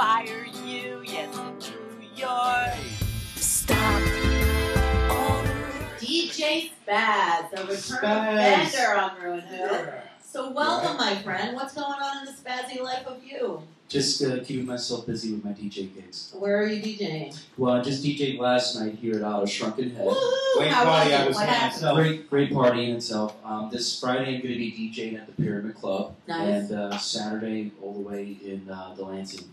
fire you, yes, to your stop. DJ Spaz, the return offender on ReW. So welcome, my friend. What's going on in the spazzy life of you? Just keeping myself busy with my DJ gigs. Where are you DJing? Well, I just DJed last night here at Shrunken Head. Woohoo! Great How party, was I it? was What there happened? myself. Great party in itself. This Friday I'm going to be DJing at the Pyramid Club. Nice. And Saturday all the way in Delancey.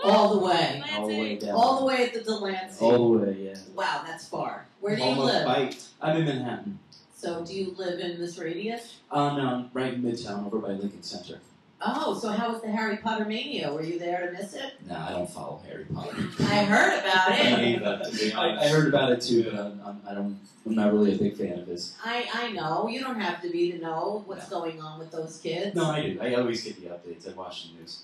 All the way. All the way down. All the way at the Delancey. All the way, yeah. Wow, that's far. Where do you Almost live? bite. I'm in Manhattan. So do you live in this radius? No, I'm right in Midtown over by Lincoln Center. Oh, so how was the Harry Potter mania? Were you there to miss it? No, I don't follow Harry Potter. I heard about it. Me neither, to be honest. I heard about it too, but I'm not really a big fan of his. I know. You don't have to be to know what's going on with those kids. No, I do. I always get the updates. I watch the news.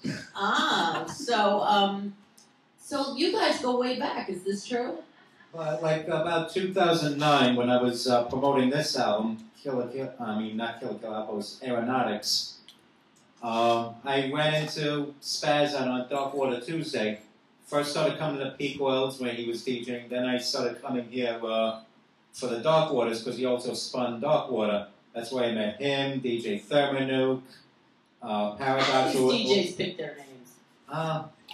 So you guys go way back. Is this true? Like about 2009, when I was promoting this album, not Killer Kill Apples, Aeronautics, I ran into Spaz on Dark Water Tuesday. First started coming to Peak Worlds when he was DJing, then I started coming here for the Dark Waters because he also spun Dark Water. That's where I met him, DJ Thermanuke, Paradox. These DJs pick their names.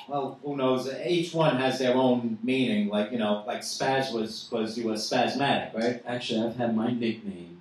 Well, who knows? Each one has their own meaning. Like, you know, like Spaz was you were spasmatic, right? Actually, I've had my nickname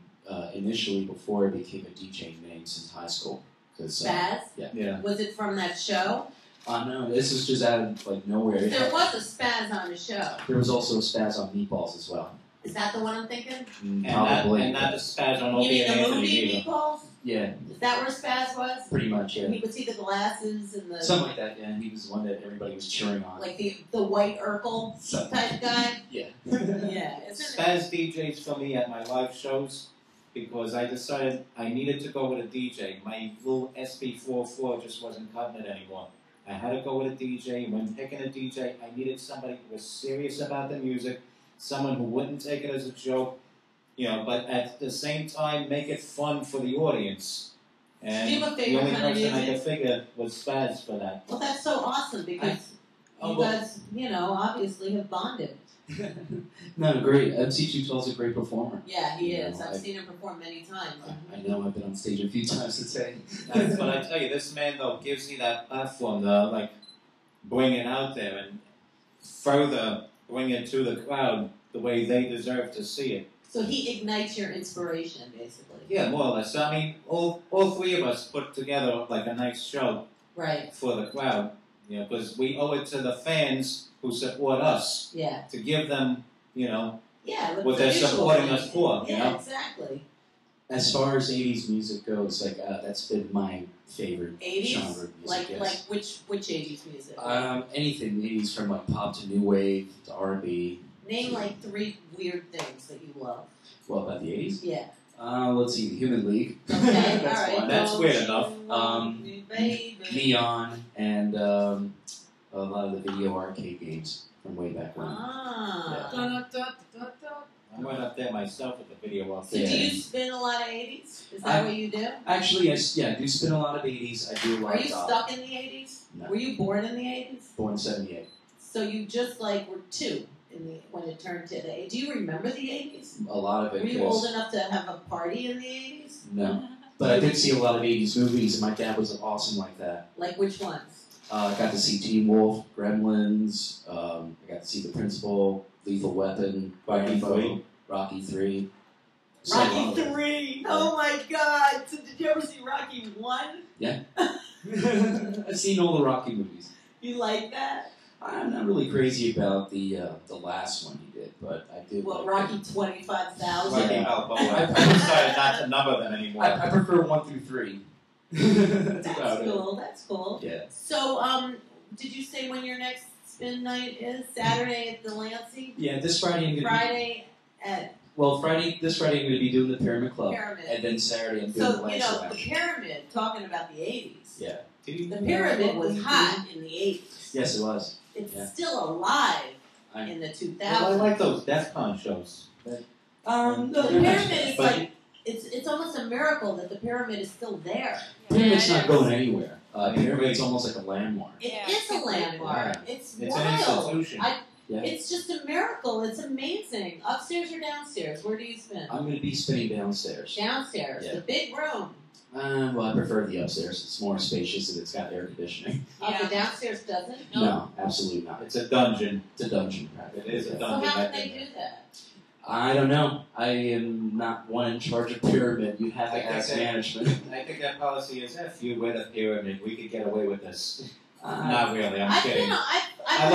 initially before it became a DJ name since high school. Spaz? Yeah. Was it from that show? No, this was just out of like nowhere. There was a Spaz on the show. There was also a Spaz on Meatballs as well. Is that the one I'm thinking? Probably. And not the Spaz on You Opie mean and the Anthony movie either. Meatballs? Yeah, Is that where Spaz was? pretty much, yeah. He would see the glasses and the... Something like that, yeah. And he was the one that everybody was cheering on. Like the white Urkel type guy? Yeah. Yeah. Spaz DJs for me at my live shows because I decided I needed to go with a DJ. My little SP44 just wasn't cutting it anymore. I had to go with a DJ. When picking a DJ, I needed somebody who was serious about the music, someone who wouldn't take it as a joke, you know, but at the same time make it fun for the audience. And Do you have a the favorite only kind of person I music? could figure was Spaz for that. Well, that's so awesome because you guys, you know, obviously have bonded. No, great. MC212's a great performer. Yeah, he is. know, I've seen him perform many times. I know I've been on stage a few times today. But I tell you, this man though gives you that platform to like bring it out there and further bring it to the crowd the way they deserve to see it. So he ignites your inspiration, basically. Yeah, more or less. I mean, all three of us put together like a nice show Right. for the crowd. You know, because we owe it to the fans who support us Yeah. to give them, you know, Yeah. what they're supporting us for. You Yeah, know. exactly. As far as 80s music goes, like that's been my favorite 80s? genre of music. Like yes. like which 80s music? Anything 80s from like pop to new wave to R&B. Name like 3 weird things that you love. What about the 80s? Yeah. Let's see, the Human League. Okay, That's all right. one. That's Don't weird you enough. want me, baby? Neon and a lot of the video arcade games from way back when. Ah. I went up there myself with the video off So there. do you spin a lot of 80s? Is that what you do? Actually, yes, yeah, I do spin a lot of 80s. I do a lot Are you of stuck in the 80s? No. Were you born in the 80s? Born 78. So you just like were 2 in the when it turned to the 80s. Do you remember the 80s? A lot of it. Were you 'cause- old enough to have a party in the 80s? No. But I did see a lot of 80s movies, and my dad was awesome like that. Like which ones? I got to see Teen Wolf, Gremlins, I got to see The Principal, Lethal Weapon, Rocky III. Rocky 3. Rocky 3! Oh my god! So did you ever see Rocky 1? Yeah. I've seen all the Rocky movies. You like that? I'm not really crazy about the last one he did, but I did What, like Rocky 25,000? Rocky Yeah. Balboa. I decided not to number them anymore. I prefer 1 through 3. That's That's about it. cool, that's cool. Yeah. So, did you say when your next spin night is? Saturday at Delancey? Yeah, this Friday I'm gonna Friday at this Friday I'm gonna be doing the Pyramid Club, Pyramid. and then Saturday I'm doing the So, you Lance know, the Lounge. Pyramid, talking about the 80s. Yeah. The Pyramid was hot in the 80s. Yes, it was. It's Yeah. still alive in the 2000s. Well, I like those DEF CON shows. No, The Pyramid is But like it's almost a miracle that the pyramid is still there. Pyramid's not going anywhere. Pyramid's almost like a landmark. It is a landmark. It's It's wild. an institution. Yeah. It's just a miracle. It's amazing. Upstairs or downstairs? Where do you spin? I'm going to be spinning downstairs. Downstairs. Yeah. The big room. Well, I prefer the upstairs. It's more spacious and it's got air conditioning. Oh, the downstairs doesn't? No, absolutely not. It's a dungeon. It's a dungeon, practically. It is a So dungeon. how did they do that? I don't know. I am not one in charge of pyramid. You have to ask management. I think that policy is F you with a pyramid. We could get away with this. Not really. I'm kidding. I've I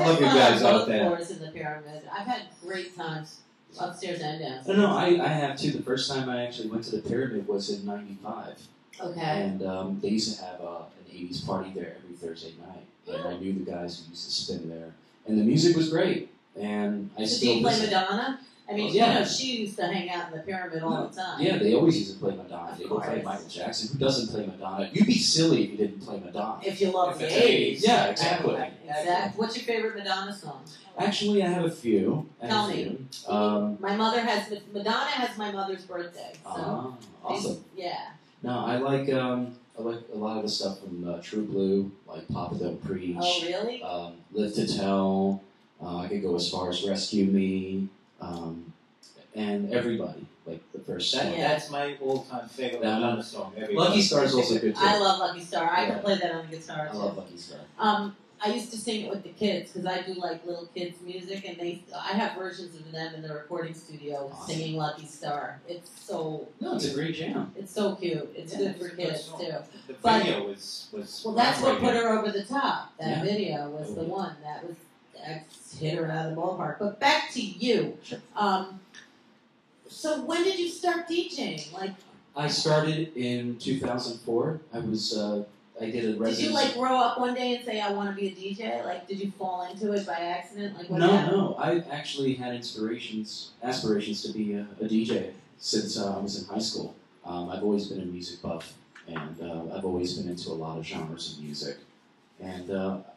love you guys out there. floors in the pyramid. I've had great times upstairs and downstairs. No, I have too. The first time I actually went to the pyramid was in '95. Okay. And they used to have an 80s party there every Thursday night. And I knew the guys who used to spin there. And the music was great. And I So do still you play listen. Madonna? I mean, Oh, yeah. you know, she used to hang out in the pyramid all the time. Yeah, they always used to play Madonna. They Of would play course. Michael Jackson. Who doesn't play Madonna? You'd be silly if you didn't play Madonna. If you love the If 80s. it's Yeah, exactly. Exactly. What's your favorite Madonna song? Actually, I have a few. Tell me. My mother has, Madonna has my mother's birthday. So Awesome. yeah. No, I like a lot of the stuff from True Blue, like Papa Don't Preach. Oh, really? Live to Tell. I could go as far as Rescue Me. And Everybody, like the first song. That's my all-time favorite Madonna song. Lucky Star's also good too. I love Lucky Star. I Yeah. can play that on the guitar I too. love Lucky Star. I used to sing it with the kids because I do like little kids music, and I have versions of them in the recording studio Awesome. singing Lucky Star. It's so No, it's a great jam. it's so cute. It's good for kids song. too. The But- video was Well, that's what put groundbreaking. her over the top. That Yeah. video was the Oh, yeah. one that hit her out of the ballpark. But back to you. Sure. So when did you start DJing? Like, I started in 2004. I did a residency. did you like grow up one day and say I want to be a DJ? Like, did you fall into it by accident? Like, what happened? No. I actually had aspirations to be a DJ since I was in high school. I've always been a music buff, and I've always been into a lot of genres of music, and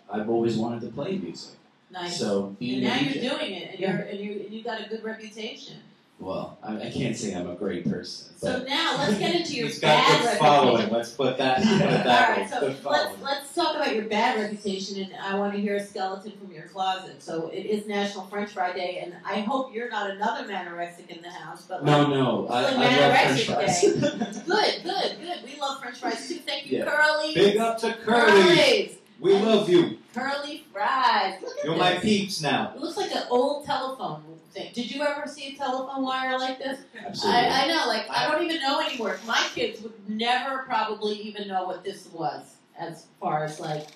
I've always wanted to play music. Nice. So being And now a DJ, you're doing it, and you got a good reputation. well, I can't say I'm a great person, So but now let's get into your He's got bad good reputation. following. Let's put that. Put it All that right, way. so Good following. let's talk about your bad reputation, and I want to hear a skeleton from your closet. So it is National French Fry Day, and I hope you're not another manorexic in the house. But no, I like love French Manorexic fries. good. We love French fries too. Thank you, Yeah. Curly. Big up to Curly's. We love you. Curly fries. Look at You're this. my peeps now. It looks like an old telephone thing. Did you ever see a telephone wire like this? Absolutely. I know, like, I don't even know anymore. My kids would never probably even know what this was as far as, like,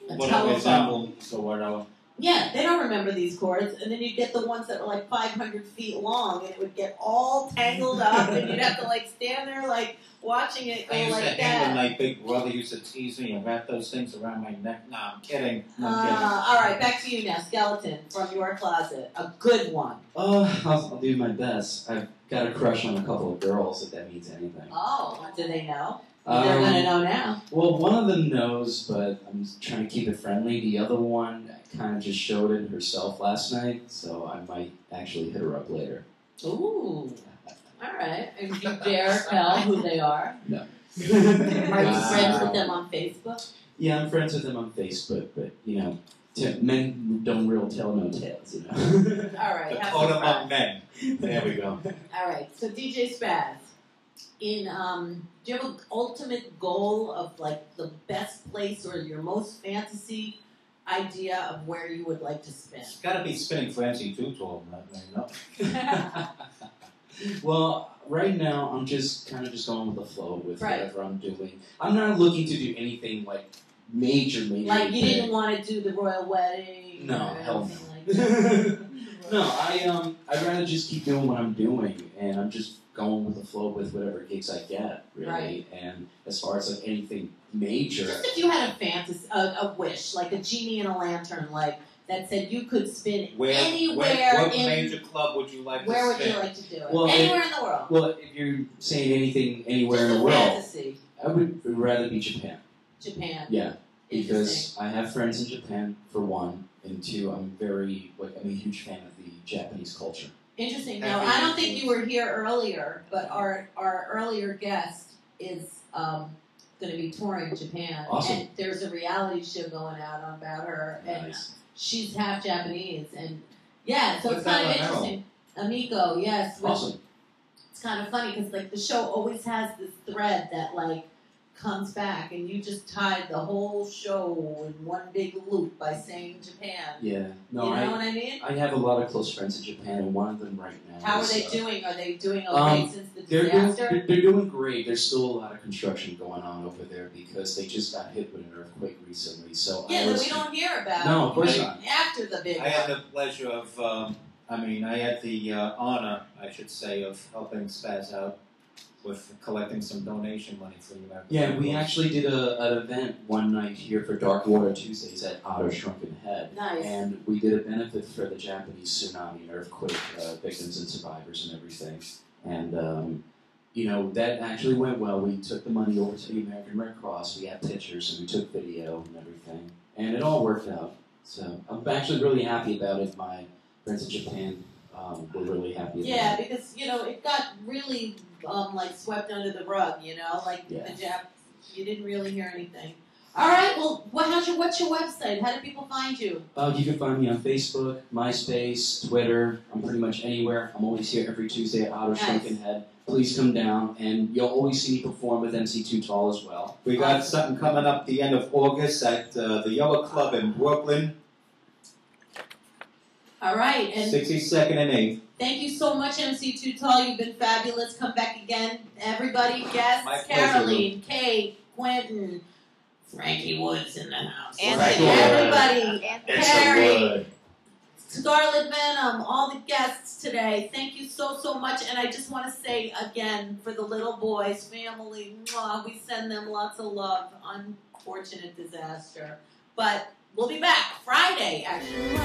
a What an telephone. example. So whatever. Yeah, they don't remember these cords. And then you'd get the ones that were, like, 500 feet long, and it would get all tangled up, and you'd have to, like, stand there, like, watching it go I used like to that. handle my big brother used to tease me and wrap those things around my neck. No, I'm kidding. I'm All right, back to you now. Skeleton from your closet. A good one. I'll do my best. I've got a crush on a couple of girls, if that means anything. Oh, do they know? They're going to know now. Well, one of them knows, but I'm trying to keep it friendly. The other one kind of just showed it herself last night, so I might actually hit her up later. Ooh. All right. And do you dare tell who they are? No. Are you Wow. friends with them on Facebook? Yeah, I'm friends with them on Facebook, but, men don't real tell no tales, All right. The have code some among fun. men. There we go. All right. So DJ Spaz, do you have an ultimate goal of like the best place or your most fantasy idea of where you would like to spin? It's got to be spinning Francie too, told him that. Well, right now I'm just kind of going with the flow with Right. whatever I'm doing. I'm not looking to do anything like major. Like you big. didn't want to do the royal wedding? No, or hell anything like that? No, I'd rather just keep doing what I'm doing, and I'm just going with the flow with whatever gigs I get, really. Right. And as far as like anything major, Just if you had a fantasy, a wish, like a genie in a lantern, like that said you could spin anywhere What in. major club would you like Where to would spin? you like to do it? Well, Anywhere in the world. well, if you're saying anything anywhere Just in a the world, fantasy. I would rather be Japan. Japan. Yeah, Interesting. because I have friends in Japan for one, and two, I'm a huge fan of the Japanese culture. Interesting. Now, Every I don't think influence. you were here earlier, but our earlier guest is going to be touring Japan. Awesome. And there's a reality show going out about her, and Nice. she's half Japanese. And yeah, so it's What's kind of that about interesting. Amiko, yes. which- Awesome. It's kind of funny because like the show always has this thread that like comes back, and you just tied the whole show in one big loop by saying Japan. Yeah. No, you know what I mean? I have a lot of close friends in Japan, and one of them right now. How are is, they doing? Are they doing okay since the They're doing, disaster? they're doing great. There's still a lot of construction going on over there because they just got hit with an earthquake recently. So Yeah, I that was, we don't hear about. No, of course right not. After the big I had one. the pleasure of, I had the honor, I should say, of helping Spaz out with collecting some donation money for the American Yeah, Red we Cross. actually did an event one night here for Dark Water Tuesdays at Otter Shrunken Head. Nice. And we did a benefit for the Japanese tsunami and earthquake victims and survivors and everything. And, that actually went well. We took the money over to the American Red Cross. We had pictures and we took video and everything. And it all worked out. So I'm actually really happy about it. My friends in Japan were really happy about Yeah, it. because it got really like swept under the rug. Like Yeah. the Jap, you didn't really hear anything. All right, well, what's your website? How do people find you? You can find me on Facebook, MySpace, Twitter. I'm pretty much anywhere. I'm always here every Tuesday at Otter Nice. Shrunken Head. Please come down, and you'll always see me perform with MC2 TaLL as well. We got something coming up the end of August at the Yellow Club in Brooklyn, All right, and 62nd and 8th. thank you so much, MC2 TaLL. You've been fabulous. Come back again, everybody. Guests, My pleasure, Caroline, Kate, Quentin, Frankie Woods in the house. Anthony. Everybody, Anthony. Carrie, Scarlet Venom, all the guests today. Thank you so much. And I just want to say again, for the little boys, family, mwah, we send them lots of love. Unfortunate disaster. But we'll be back Friday, actually.